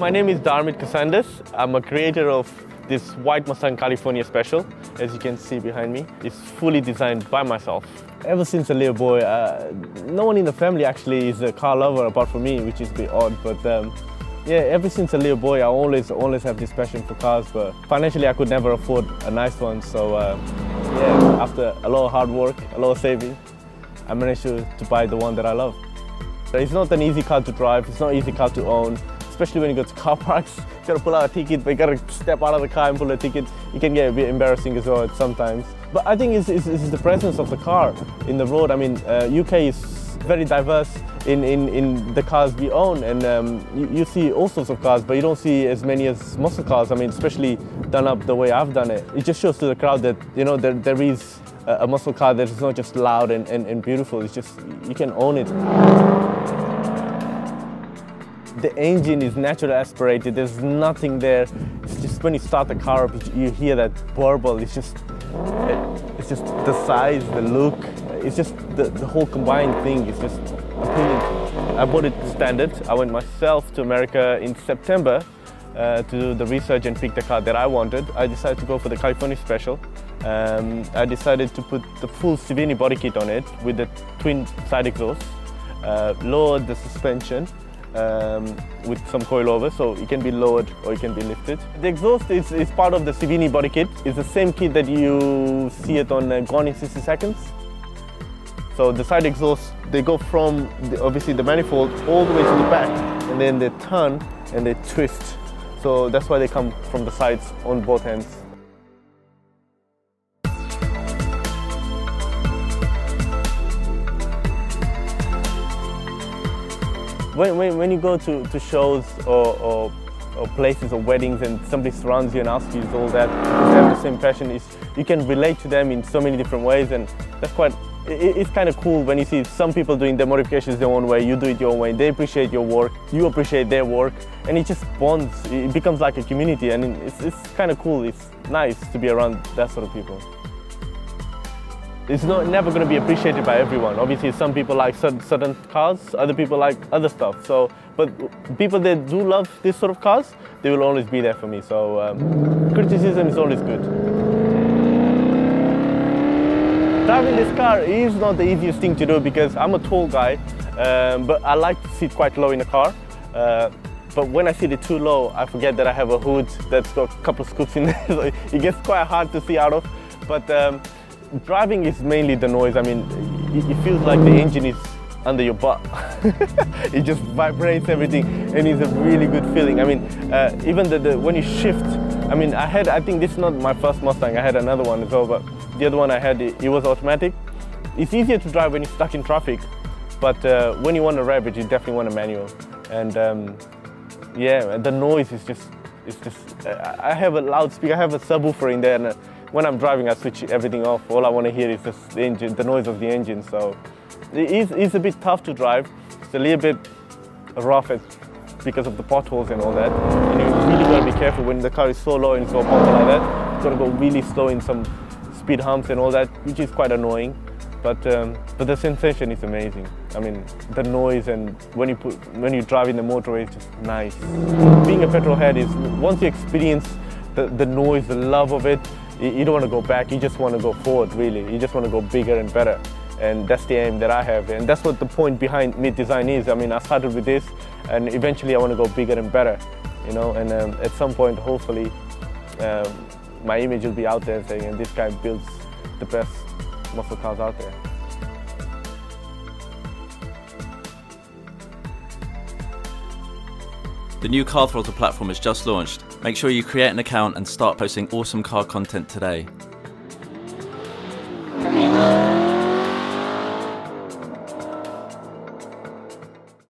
My name is Dharmit. I'm a creator of this white Mustang California Special. As you can see behind me, it's fully designed by myself. Ever since a little boy, no one in the family actually is a car lover apart from me, which is a bit odd, but yeah, ever since a little boy, I always have this passion for cars, but financially I could never afford a nice one, so yeah, after a lot of hard work, a lot of saving, I managed to buy the one that I love. It's not an easy car to drive, it's not an easy car to own, especially when you go to car parks. You gotta pull out a ticket, but you gotta step out of the car and pull a ticket. It can get a bit embarrassing as well sometimes. But I think it's the presence of the car in the road. I mean, UK is very diverse in the cars we own, and you see all sorts of cars, but you don't see as many as muscle cars. I mean, especially done up the way I've done it. It just shows to the crowd that, you know, there is a muscle car that is not just loud and beautiful. It's just, you can own it. The engine is naturally aspirated, there's nothing there. It's just when you start the car up, you hear that burble. It's just the size, the look, it's just the whole combined thing is just appealing to me. I bought it standard. I went myself to America in September to do the research and pick the car that I wanted. I decided to go for the California Special. I decided to put the full Savini body kit on it with the twin side exhausts, lowered the suspension, with some coilover, so it can be lowered or it can be lifted. The exhaust is part of the Savini body kit. It's the same kit that you see it on Gone in 60 Seconds. So the side exhausts, they go from obviously the manifold all the way to the back, and then they turn and they twist. So that's why they come from the sides on both ends. When you go to shows or places or weddings and somebody surrounds you and asks you all that, if they have the same passion, you can relate to them in so many different ways, and that's it's kind of cool when you see some people doing their modifications their own way, you do it your own way, they appreciate your work, you appreciate their work, and it just bonds, it becomes like a community, and it's kind of cool, it's nice to be around that sort of people. It's never going to be appreciated by everyone. Obviously, some people like certain cars, other people like other stuff. So, but people that do love this sort of cars, they will always be there for me. So, criticism is always good. Driving this car is not the easiest thing to do because I'm a tall guy, but I like to sit quite low in the car. But when I sit it too low, I forget that I have a hood that's got a couple of scoops in there, so it gets quite hard to see out of. But driving is mainly the noise. I mean, it feels like the engine is under your butt. It just vibrates everything, and it's a really good feeling. I mean, even when you shift, I mean, I think this is not my first Mustang. I had another one as well, but the other one I had, it was automatic. It's easier to drive when you're stuck in traffic, but when you want to rev it, you definitely want a manual. And yeah, the noise is just, I have a loudspeaker, I have a subwoofer in there, and when I'm driving, I switch everything off. All I want to hear is just the engine, the noise of the engine. So it's a bit tough to drive. It's a little bit rough because of the potholes and all that. And you really got to be careful when the car is so low and so powerful like that. You've got to go really slow in some speed humps and all that, which is quite annoying. But the sensation is amazing. I mean, the noise, and when you drive in the motorway, it's just nice. Being a petrol head is, once you experience the noise, the love of it, you don't want to go back, you just want to go forward, really. You just want to go bigger and better. And that's the aim that I have. And that's what the point behind Mid Design is. I mean, I started with this, and eventually I want to go bigger and better, you know. And at some point, hopefully, my image will be out there saying, and this guy builds the best muscle cars out there. The new Car Throttle platform has just launched. Make sure you create an account and start posting awesome car content today.